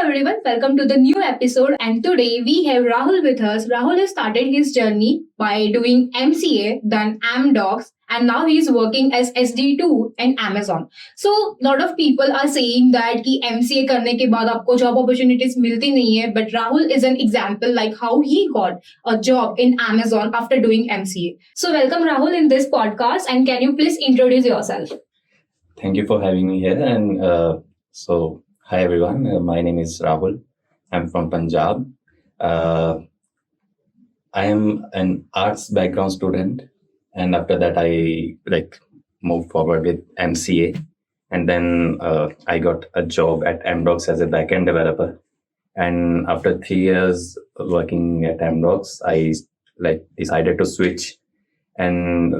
everyone, welcome to the new episode. And today we have Rahul with us. Rahul has started his journey by doing MCA, then AmDocs, and now he's working as SD2 in Amazon. So lot of people are saying that कि MCA करने के बाद आपको job opportunities मिलती नहीं है, but Rahul is an example like how he got a job in Amazon after doing MCA. So welcome Rahul in this podcast, and can you please introduce yourself? Thank you for having me here. And hi everyone. My name is Rahul. I'm from Punjab. I am an arts background student, and after that I moved forward with MCA, and then I got a job at AmDocs as a backend developer. And after 3 years working at AmDocs, I decided to switch, and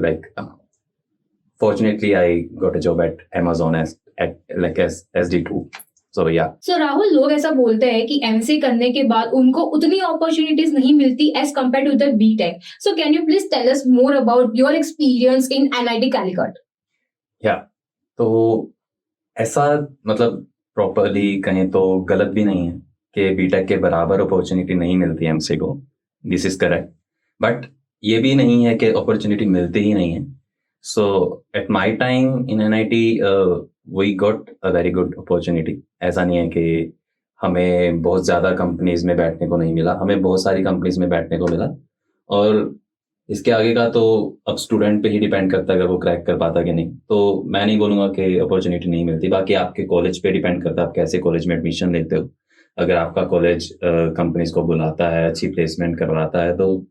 fortunately I got a job at Amazon as SD2. So yeah. So Rahul, लोग ऐसा बोलते हैं कि MCA करने के बाद उनको उतनी अपॉर्चुनिटीज नहीं मिलती as compared to the BTech. So can you please tell us more about your experience in NIT Calicut? या तो ऐसा प्रॉपर्ली कहें तो गलत भी नहीं है कि बीटेक के बराबर अपॉर्चुनिटी नहीं मिलती है एमसीए को. This is correct. बट ये भी नहीं है कि अपॉर्चुनिटी मिलती ही नहीं है. So at my time in NIT, we got a very good opportunity. ऐसा नहीं है कि हमें बहुत ज़्यादा कंपनीज में बैठने को नहीं मिला. हमें बहुत सारी कंपनीज में बैठने को मिला, और इसके आगे का तो अब स्टूडेंट पे ही डिपेंड करता है अगर वो क्रैक कर पाता कि नहीं. तो मैं नहीं बोलूँगा कि अपॉर्चुनिटी नहीं मिलती. बाकी आपके कॉलेज पे डिपेंड करता है, आप कैसे कॉलेज में एडमिशन लेते हो. अगर आपका कॉलेज कंपनीज को बुलाता है, अच्छी प्लेसमेंट करवाता है, तो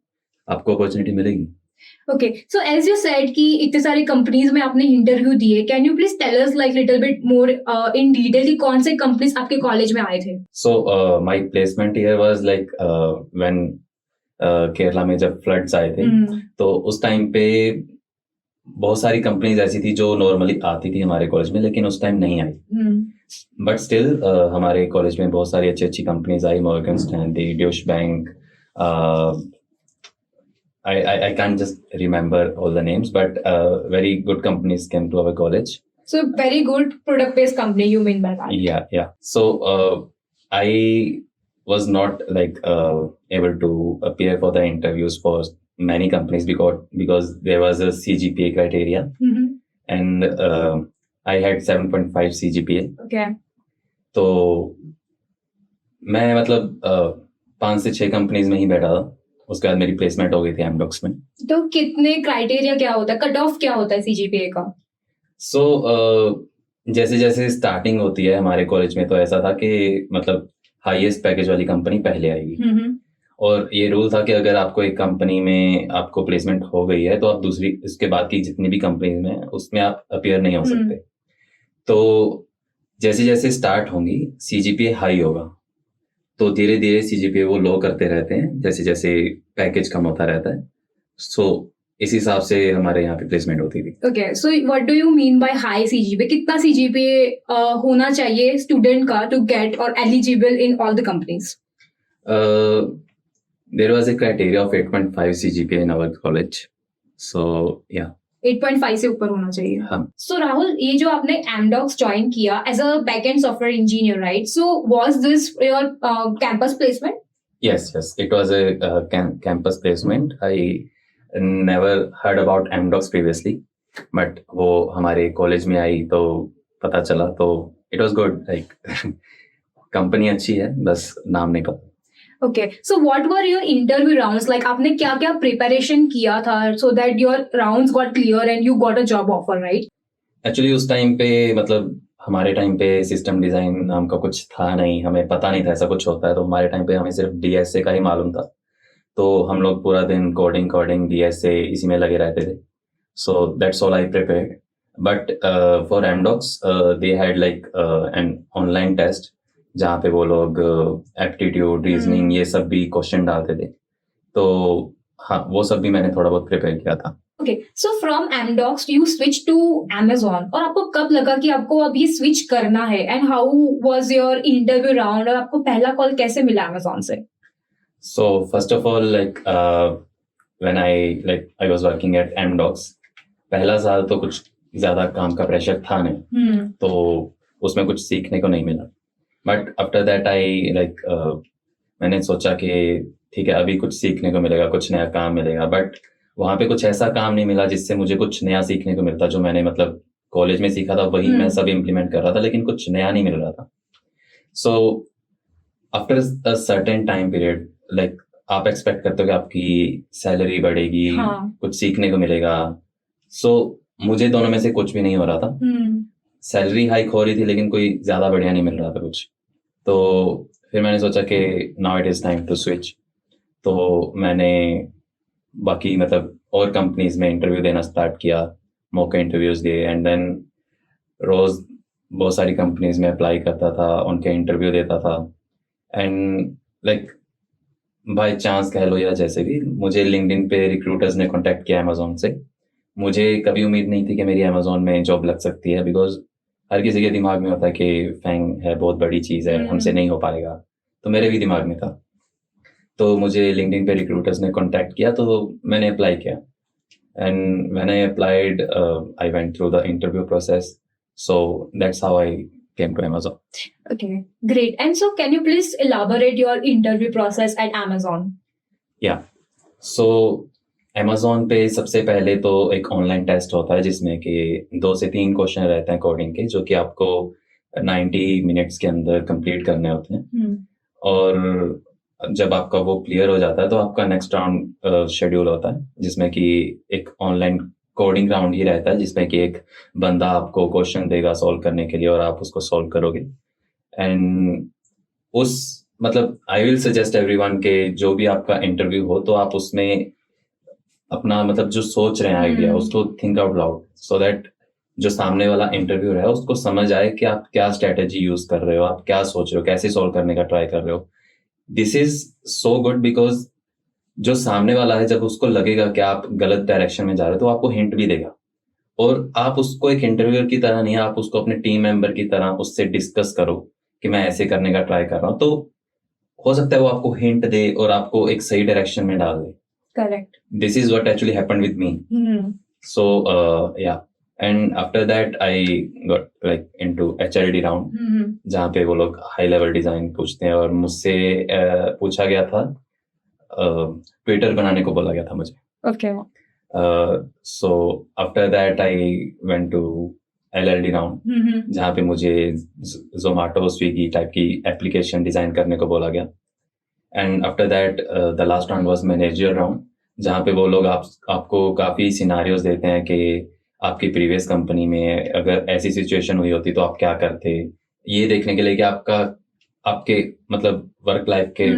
आपको अपॉर्चुनिटी मिलेगी. Okay, so as you said कि इतने सारी कंपनीज में आपने इंटरव्यू दिए, can you please tell us little bit more in detail कि कौन से कंपनीज आपके कॉलेज में आए थे? So my placement here was when Kerala में जब फ्लड्स आए थे, तो उस टाइम पे बहुत सारी कंपनीज ऐसी थी जो नॉर्मली आती थी हमारे कॉलेज में, लेकिन उस टाइम नहीं आई. बट स्टिल हमारे कॉलेज में बहुत सारी अच्छी companies I. Morgan Stanley, Deutsche bank, I can't just remember all the names, but very good companies came to our college. So very good product-based company, you mean by that? Yeah. So I was not able to appear for the interviews for many companies because there was a CGPA criteria, and I had 7.5 CGPA. Okay. तो मैं 5 से 6 companies में ही बैठा था. उसके बाद मेरी placement हो गई थी AmDocs में. तो कितने क्राइटेरिया क्या होता है, कट ऑफ क्या होता है सीजीपीए का? सो जैसे जैसे स्टार्टिंग होती है हमारे कॉलेज में, तो ऐसा था कि हाईएस्ट पैकेज वाली कंपनी पहले आएगी. और ये रूल था कि अगर आपको एक कंपनी में आपको प्लेसमेंट हो गई है, तो आप दूसरी इसके बाद की जितनी भी कंपनी में उसमें आप अपीयर नहीं हो सकते. तो जैसे जैसे स्टार्ट होंगी सीजीपीए हाई होगा, तो धीरे धीरे सीजीपीए वो लो करते रहते हैं जैसे जैसे पैकेज कम होता रहता है. सो इस हिसाब से हमारे यहाँ पे प्लेसमेंट होती थी. Okay, so what do you mean by high CGPA? कितना सीजीपीए होना चाहिए स्टूडेंट का टू गेट और eligible in all the companies? There was a criteria of 8.5 CGPA in our college. So yeah 8.5 से ऊपर होना चाहिए. हाँ. सो राहुल, ये जो आपने AmDocs ज्वाइन किया as a backend software engineer, right? So was this your campus placement? Yes, it was a campus placement. I never heard about AmDocs previously, but वो हमारे कॉलेज में आई तो पता चला, तो it was good. कंपनी अच्छी है, बस नाम नहीं पता. Okay, so what were your interview rounds like? आपने क्या क्या प्रिपरेशन किया था so that your rounds got clear and you got a job offer, right? Actually उस टाइम पे हमारे टाइम पे सिस्टम डिजाइन नाम का कुछ था नहीं. हमें पता नहीं था ऐसा कुछ होता है. तो हमारे टाइम पे हमें सिर्फ DSA का ही मालूम था. तो हम लोग पूरा दिन कोडिंग DSA इसी में लगे रहते थे. So that's all I prepared. But for AmDocs they had an online test जहाँ पे वो लोग एप्टीट्यूड, रीजनिंग ये सब भी क्वेश्चन डालते थे. तो हाँ, वो सब भी मैंने थोड़ा बहुत प्रिपेयर किया था. Okay, so from AmDocs you switch to Amazon, और आपको कब लगा कि आपको अभी स्विच करना है, and how was your interview round, और आपको पहला कॉल कैसे मिला Amazon से? So first of all when I was working at AmDocs, पहला साल तो कुछ ज्यादा काम का प्रेशर था नहीं. तो उसमें कुछ सीखने को नहीं मिला. But after that I like मैंने सोचा कि ठीक है अभी कुछ सीखने को मिलेगा, कुछ नया काम मिलेगा, बट वहाँ पे कुछ ऐसा काम नहीं मिला जिससे मुझे कुछ नया सीखने को मिलता। जो मैंने मतलब कॉलेज में सीखा था वही मैं सब इम्प्लीमेंट कर रहा था, लेकिन कुछ नया नहीं मिल रहा था। So after a certain time period like आप एक्सपेक्ट करते हो कि आपकी सैलरी बढ़ेगी, हाँ। कुछ सीखने को मिलेगा। सो मुझे दोनों में से कुछ भी नहीं हो रहा था। सैलरी हाइक हो रही थी लेकिन कोई ज्यादा बढ़िया नहीं मिल रहा था कुछ। तो फिर मैंने सोचा कि now it is time to switch. तो मैंने बाकी मतलब और कंपनीज में इंटरव्यू देना स्टार्ट किया, मौके इंटरव्यूज दिए, एंड देन रोज बहुत सारी कंपनीज में अप्लाई करता था, उनके इंटरव्यू देता था। एंड लाइक बाय चांस कह लो या जैसे भी, मुझे लिंक्डइन पे रिक्रूटर्स ने कांटेक्ट किया अमेजोन से। मुझे कभी उम्मीद नहीं थी कि मेरी अमेजोन में जॉब लग सकती है, बिकॉज हर किसी के दिमाग में होता है कि फैंग है, बहुत बड़ी चीज़ है, हमसे नहीं हो पाएगा। तो मेरे भी दिमाग में था। तो मुझे लिंक्डइन पे रिक्रूटर्स ने कांटेक्ट किया, तो मैंने अप्लाई किया। And when I applied I went through the interview process. So that's how I came to Amazon. Okay, great. And so, can you please elaborate your interview process at Amazon? Yeah. So Amazon पे सबसे पहले तो एक online test होता है जिसमें कि 2 से 3 क्वेश्चन रहते हैं कोडिंग के, जो कि आपको 90 मिनट्स के अंदर कंप्लीट करने होते हैं। और जब आपका वो क्लियर हो जाता है तो आपका नेक्स्ट राउंड शेड्यूल होता है, जिसमें कि एक ऑनलाइन कोडिंग राउंड ही रहता है, जिसमें कि एक बंदा आपको क्वेश्चन देगा सॉल्व करने के लिए और आप उसको सॉल्व करोगे। एंड उस मतलब आई विल सजेस्ट एवरीवन के जो भी आपका इंटरव्यू हो तो आप उसमें अपना मतलब जो सोच रहे हैं आइडिया उसको think out loud, so that जो सामने वाला इंटरव्यू है उसको समझ आए कि आप क्या स्ट्रेटेजी यूज कर रहे हो, आप क्या सोच रहे हो, कैसे सॉल्व करने का ट्राई कर रहे हो। This is so good because जो सामने वाला है जब उसको लगेगा कि आप गलत डायरेक्शन में जा रहे हो तो आपको हिंट भी देगा, और आप उसको एक इंटरव्यूअर की तरह नहीं, आप उसको अपने टीम मेंबर की तरह उससे डिस्कस करो कि मैं ऐसे करने का ट्राई कर रहा हूँ। तो हो सकता है वो आपको हिंट दे और आपको एक सही डायरेक्शन में डाल दे। Correct. This is what actually happened with me. So yeah and after that I got like into HLD round, जहाँ पे वो लोग हाई लेवल डिजाइन पूछते हैं, और मुझसे पूछा गया था, ट्विटर बनाने को बोला गया था मुझे। Okay. So after that I went to LLD round, जहाँ पे मुझे जोमेटो स्विगी टाइप की एप्लीकेशन डिजाइन करने को बोला गया। And after that the last round was manager round, जहाँ पे वो लोग आपको काफ़ी सिनारियोज देते हैं कि आपकी प्रीवियस कंपनी में अगर ऐसी सिचुएशन हुई होती तो आप क्या करते, ये देखने के लिए कि आपके मतलब वर्क लाइफ के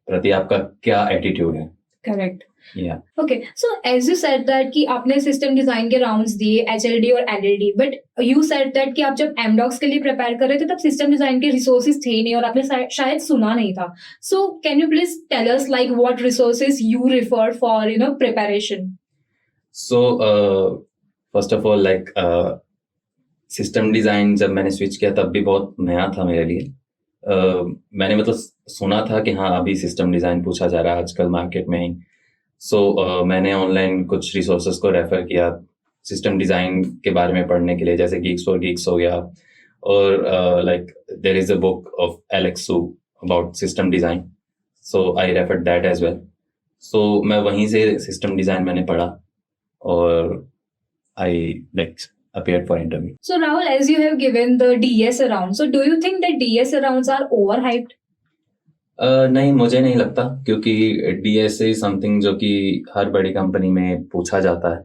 प्रति आपका क्या एटीट्यूड है। Correct. Yeah. Okay, so as you said that कि आपने सिस्टम डिजाइन के राउंड्स दिए HLD और LLD, but you said that कि आप जब MDocs के लिए प्रिपेयर कर रहे थे तब सिस्टम डिजाइन के रिसोर्सेज थे नहीं और आपने शायद सुना नहीं था। So can you please tell us like what resources you refer for preparation? So first of all like system design जब मैंने स्विच किया तब भी बहुत नया था मेरे लिए। मैंने मतलब सुना था कि हाँ अभी सिस्टम डिजाइन पूछा जा रहा है आजकल मार्केट में ही। सो मैंने ऑनलाइन कुछ रिसोर्सेज को रेफर किया सिस्टम डिजाइन के बारे में पढ़ने के लिए, जैसे Geeks for Geeks हो गया, और like there is a book of Alex Xu about system design, so I referred that as well. So मैं वहीं से सिस्टम डिजाइन मैंने पढ़ा और I like appeared for interview. So Rahul, as you have given the DS round, so do you think that DS rounds are overhyped? नहीं, मुझे नहीं लगता, क्योंकि DSA समथिंग जो कि हर बड़ी कंपनी में पूछा जाता है,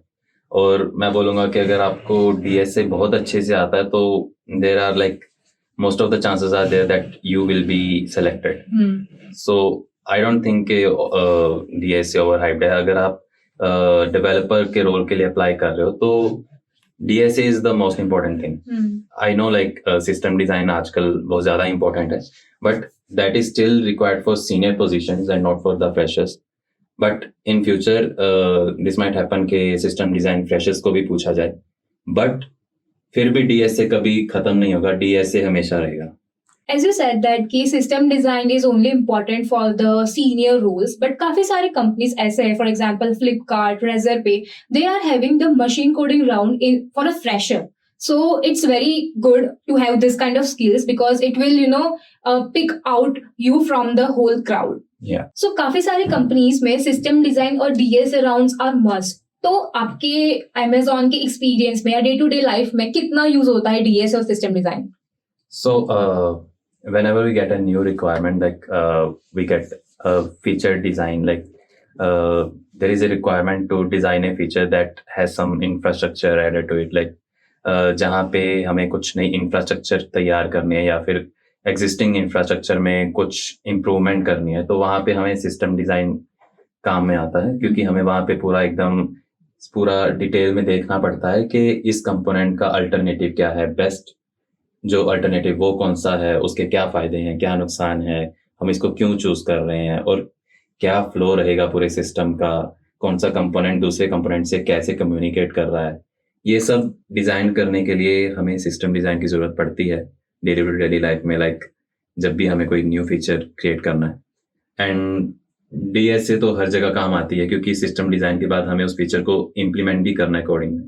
और मैं बोलूँगा कि अगर आपको DSA बहुत अच्छे से आता है तो there are like most of the chances are there that you will be selected. So I don't think कि DSA ओवरहाइप्ड है। अगर आप डेवलपर के रोल के लिए अप्लाई कर रहे हो तो DSA is the most important thing. I know like system design आजकल बहुत ज़्यादा important है, but that is still required for senior positions and not for the freshers. But in future this might happen कि system design freshers को भी पूछा जाए, but फिर भी DSA कभी खत्म नहीं होगा, DSA हमेशा रहेगा। As you said that कि system design is only important for the senior roles, but काफी सारे companies ऐसे हैं, for example Flipkart, Razorpay, they are having the machine coding round for a fresher. So it's very good to have this kind of skills because it will, pick out you from the whole crowd. Yeah. So काफी सारी companies में system design और DSA rounds are must. तो आपके Amazon के experience में या day to day life में कितना यूज होता है डीएसए और system design? So whenever we get a new requirement, like we get a feature design, like there is a requirement to design a feature that has some infrastructure added to it, like जहाँ पे हमें कुछ नई infrastructure तैयार करनी है या फिर एग्जिस्टिंग इंफ्रास्ट्रक्चर में कुछ इम्प्रूवमेंट करनी है, तो वहाँ पे हमें सिस्टम डिज़ाइन काम में आता है, क्योंकि हमें वहाँ पे पूरा डिटेल में देखना पड़ता है कि इस कंपोनेंट का अल्टरनेटिव क्या है, बेस्ट जो अल्टरनेटिव वो कौन सा है, उसके क्या फ़ायदे हैं, क्या नुकसान है, हम इसको क्यों चूज़ कर रहे हैं और क्या फ्लो रहेगा पूरे सिस्टम का, कौन सा कंपोनेंट दूसरे कंपोनेंट से कैसे कम्युनिकेट कर रहा है. ये सब डिज़ाइन करने के लिए हमें सिस्टम डिज़ाइन की ज़रूरत पड़ती है डेली टू डेली लाइफ में, लाइक जब भी हमें कोई न्यू फीचर क्रिएट करना है. एंड डीएसए तो हर जगह काम आती है, क्योंकि सिस्टम डिज़ाइन के बाद हमें उस फीचर को इम्प्लीमेंट भी करना है कोडिंग में.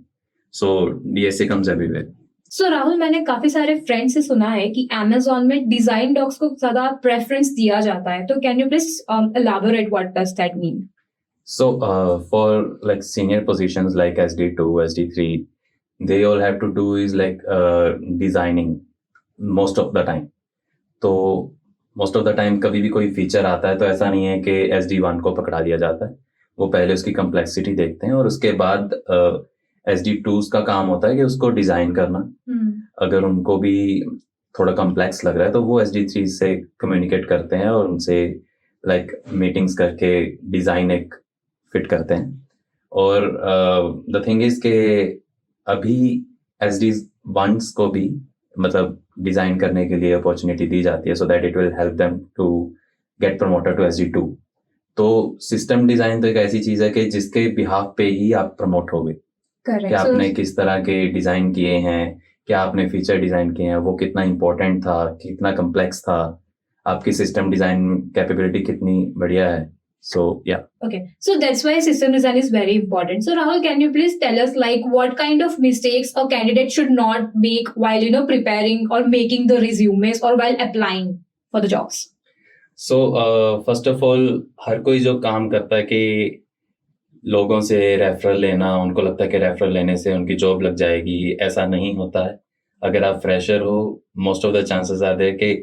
सो डीएसए कम्स एवरीवेयर. सो राहुल, मैंने काफी सारे फ्रेंड्स से सुना है कि Amazon में डिजाइन डॉक्स को ज्यादा प्रेफरेंस दिया जाता है. तो can you please elaborate what does that mean? So for like senior positions like SD2, SD3, they all have to do is like designing most of the time. तो most of the time कभी भी कोई feature आता है तो ऐसा नहीं है कि SD1 को पकड़ा दिया जाता है. वो पहले उसकी कम्प्लेक्सिटी देखते हैं और उसके बाद SD2s का काम होता है कि उसको डिज़ाइन करना. अगर उनको भी थोड़ा कम्प्लेक्स लग रहा है तो वो SD3 से कम्युनिकेट करते हैं और उनसे लाइक मीटिंग्स करके डिज़ाइन एक फिट करते हैं. और द थिंग इज के अभी SD1s को भी मतलब डिज़ाइन करने के लिए अपॉर्चुनिटी दी जाती है, so that it will help them to get promoted to SD2. तो सिस्टम डिज़ाइन तो एक ऐसी चीज़ है कि जिसके बिहाफ पे ही आप प्रमोट होगे. कि आपने किस तरह के डिज़ाइन किए हैं, क्या आपने फीचर डिज़ाइन किए हैं, वो कितना इम्पोर्टेंट था, कितना कम्प्लेक्स था, आपकी सिस्टम डिज़ाइन कैपेबिलिटी कितनी बढ़िया है. So yeah. Okay. So that's why system design is very important. So Rahul, can you please tell us like what kind of mistakes a candidate should not make while preparing or making the resumes or while applying for the jobs? So first of all, हर कोई जो काम करता है कि लोगों से referral लेना, उनको लगता है कि रेफरल लेने से उनकी जॉब लग जाएगी. ऐसा नहीं होता है. अगर आप फ्रेशर हो, most of the chances are there कि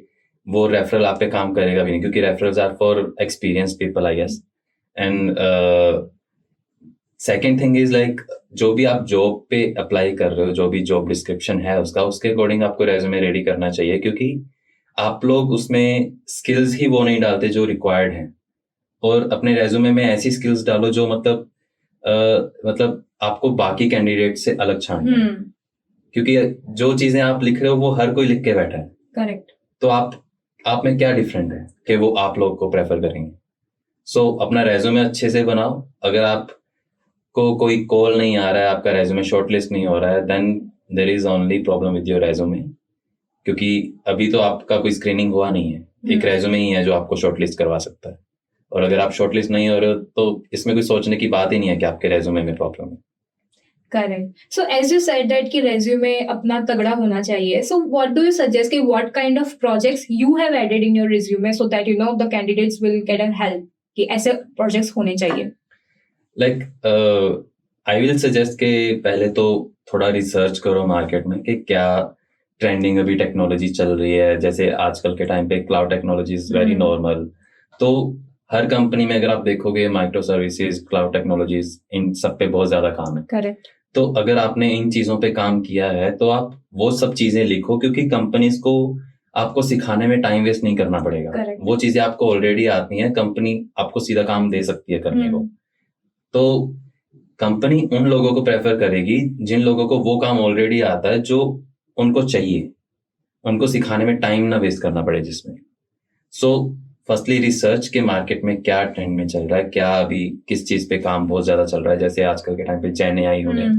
वो रेफरल आप पे काम करेगा भी नहीं, क्योंकि referrals are for experience people, I guess. And second thing is like जो भी आप जॉब पे अप्लाई कर रहे हो, जो भी जॉब डिस्क्रिप्शन है उसके अकॉर्डिंग आपको रेज्यूमे रेडी करना चाहिए, क्योंकि आप लोग उसमें स्किल्स ही वो नहीं डालते जो रिक्वायर्ड हैं. और अपने रेज्यूमे में ऐसी स्किल्स डालो जो मतलब आपको बाकी कैंडिडेट से अलग छांटना है. क्योंकि जो चीजें आप लिख रहे हो वो हर कोई लिख के बैठा है. करेक्ट. तो आप में क्या डिफरेंट है कि वो आप लोग को प्रेफर करेंगे. सो अपना रेज्यूमे अच्छे से बनाओ. अगर आपको कोई कॉल नहीं आ रहा है, आपका रेज्यूमे शॉर्टलिस्ट नहीं हो रहा है, then there is only problem with your resume, क्योंकि अभी तो आपका कोई स्क्रीनिंग हुआ नहीं है. एक रेज्यूमे ही है जो आपको शॉर्टलिस्ट करवा सकता है. और अगर आप शॉर्टलिस्ट नहीं हो रहे हो तो इसमें कोई सोचने की बात ही नहीं है कि आपके रेज्यूमे में प्रॉब्लम है. Correct. So as you said that कि resume अपना तगड़ा होना चाहिए. So what do you suggest कि what kind of projects you have added in your resume so that the candidates will get a help कि ऐसे projects होने चाहिए? Like I will suggest कि पहले तो थोड़ा रिसर्च करो मार्केट में कि क्या ट्रेंडिंग अभी टेक्नोलॉजी चल रही है. जैसे आजकल के टाइम पे cloud technology is very normal. तो हर कंपनी में अगर आप देखोगे माइक्रो सर्विसेज, क्लाउड टेक्नोलॉजीज, इन सब पे बहुत ज्यादा काम है. करेक्ट. तो अगर आपने इन चीजों पे काम किया है तो आप वो सब चीजें लिखो, क्योंकि कंपनीज को आपको सिखाने में टाइम वेस्ट नहीं करना पड़ेगा. वो चीजें आपको ऑलरेडी आती हैं, कंपनी आपको सीधा काम दे सकती है करने को. तो कंपनी उन लोगों को प्रेफर करेगी जिन लोगों को वो काम ऑलरेडी आता है जो उनको चाहिए, उनको सिखाने में टाइम ना वेस्ट करना पड़े जिसमें. सो फर्स्टली रिसर्च के मार्केट में क्या ट्रेंड में चल रहा है, क्या अभी किस चीज पे काम बहुत ज्यादा चल रहा है. जैसे आजकल के टाइम पे जेन एआई हो गया,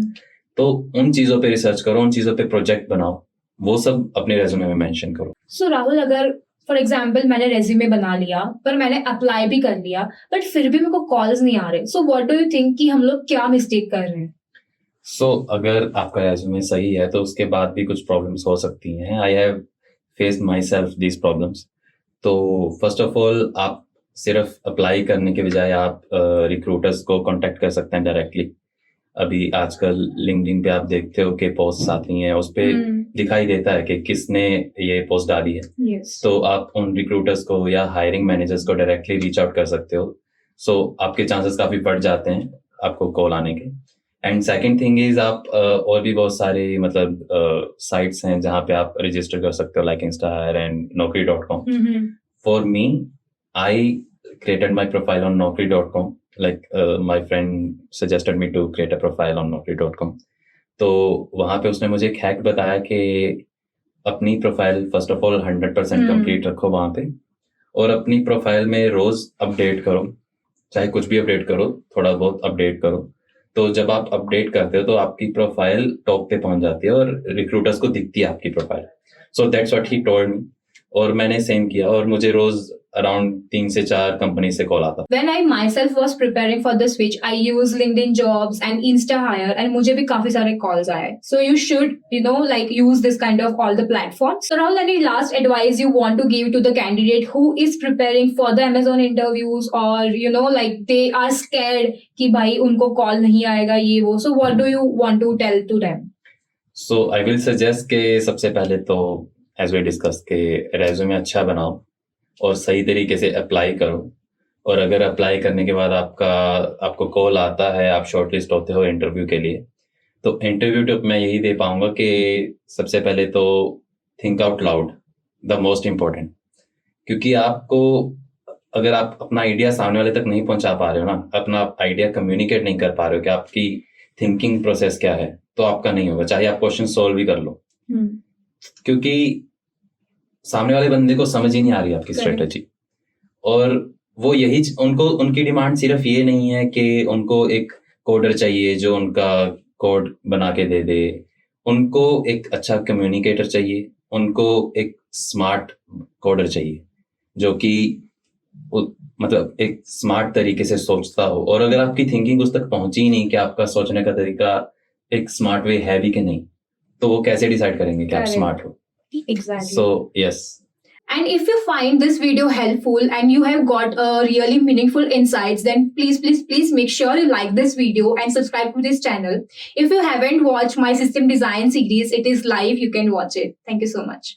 तो उन चीजों पे रिसर्च करो, उन चीजों पे प्रोजेक्ट बनाओ, वो सब अपने रेज्यूमे में मेंशन करो. सो राहुल, अगर फॉर एग्जाम्पल मैंने रेज्यूमे बना लिया पर मैंने अप्लाई भी कर लिया बट फिर भी मेरे को कॉल्स नहीं आ रहे, सो व्हाट डू यू थिंक कि हम लोग क्या मिस्टेक कर रहे हैं? सो अगर आपका रेज्यूमे सही है तो उसके बाद भी कुछ प्रॉब्लम्स हो सकती हैं. I have faced my self these problems. तो फर्स्ट ऑफ ऑल आप सिर्फ अप्लाई करने के बजाय आप रिक्रूटर्स को कांटेक्ट कर सकते हैं डायरेक्टली. अभी आजकल लिंक्डइन पे आप देखते हो कि पोस्ट आती हैं, उस पे दिखाई देता है कि किसने ये पोस्ट डाली है. Yes. तो आप उन रिक्रूटर्स को या हायरिंग मैनेजर्स को डायरेक्टली रीच आउट कर सकते हो. सो आपके चांसेस काफ़ी बढ़ जाते हैं आपको कॉल आने के. एंड सेकंड थिंग इज आप और भी बहुत सारे मतलब साइट्स हैं जहाँ पे आप रजिस्टर कर सकते हो, like InstaHyre and naukri.com. For me, I created my profile on naukri.com. Like my friend suggested me to create a profile on naukri.com. तो वहाँ पे उसने मुझे एक हैक बताया कि अपनी profile first of all 100% complete रखो वहाँ पे, और अपनी प्रोफाइल में रोज अपडेट करो, चाहे कुछ भी अपडेट करो, थोड़ा बहुत अपडेट करो. तो जब आप अपडेट करते हो तो आपकी प्रोफाइल टॉप पे पहुंच जाती है और रिक्रूटर्स को दिखती है आपकी profile. So that's what he told me, और मैंने सेम किया और मुझे रोज अराउंड 3 से 4 कंपनी से कॉल आता. When I myself was preparing for the switch, I use LinkedIn Jobs and InstaHire, and मुझे भी काफी सारे calls आए. So you should, like use this kind of all the platforms. So Rahul, any last advice you want to give to the candidate who is preparing for the Amazon interviews, or like they are scared कि भाई उनको call नहीं आएगा ये वो. So what do you want to tell to them? So I will suggest कि सबसे पहले तो as we discussed कि रेज्यूमे अच्छा बनाओ और सही तरीके से अप्लाई करो. और अगर अप्लाई करने के बाद आपको कॉल आता है, आप शॉर्टलिस्ट होते हो इंटरव्यू के लिए, तो इंटरव्यू टिप मैं यही दे पाऊंगा कि सबसे पहले तो think out loud, the most important. क्योंकि आपको अगर आप अपना आइडिया सामने वाले तक नहीं पहुंचा पा रहे हो ना, अपना आइडिया कम्युनिकेट नहीं कर पा रहे हो कि आपकी थिंकिंग प्रोसेस क्या है, तो आपका नहीं होगा, चाहे आप क्वेश्चन सोल्व भी कर लो. क्योंकि सामने वाले बंदे को समझ ही नहीं आ रही आपकी स्ट्रेटेजी. और वो यही उनकी डिमांड सिर्फ ये नहीं है कि उनको एक कोडर चाहिए जो उनका कोड बना के दे दे. उनको एक अच्छा कम्युनिकेटर चाहिए, उनको एक स्मार्ट कोडर चाहिए जो कि मतलब एक स्मार्ट तरीके से सोचता हो. और अगर आपकी थिंकिंग उस तक पहुंची ही नहीं कि आपका सोचने का तरीका एक स्मार्ट वे है भी कि नहीं, तो वो कैसे डिसाइड करेंगे कि आप स्मार्ट हो. Exactly. So yes. And if you find this video helpful and you have got really meaningful insights, then please make sure you like this video and subscribe to this channel. If you haven't watched my system design series, it is live. You can watch it. Thank you so much.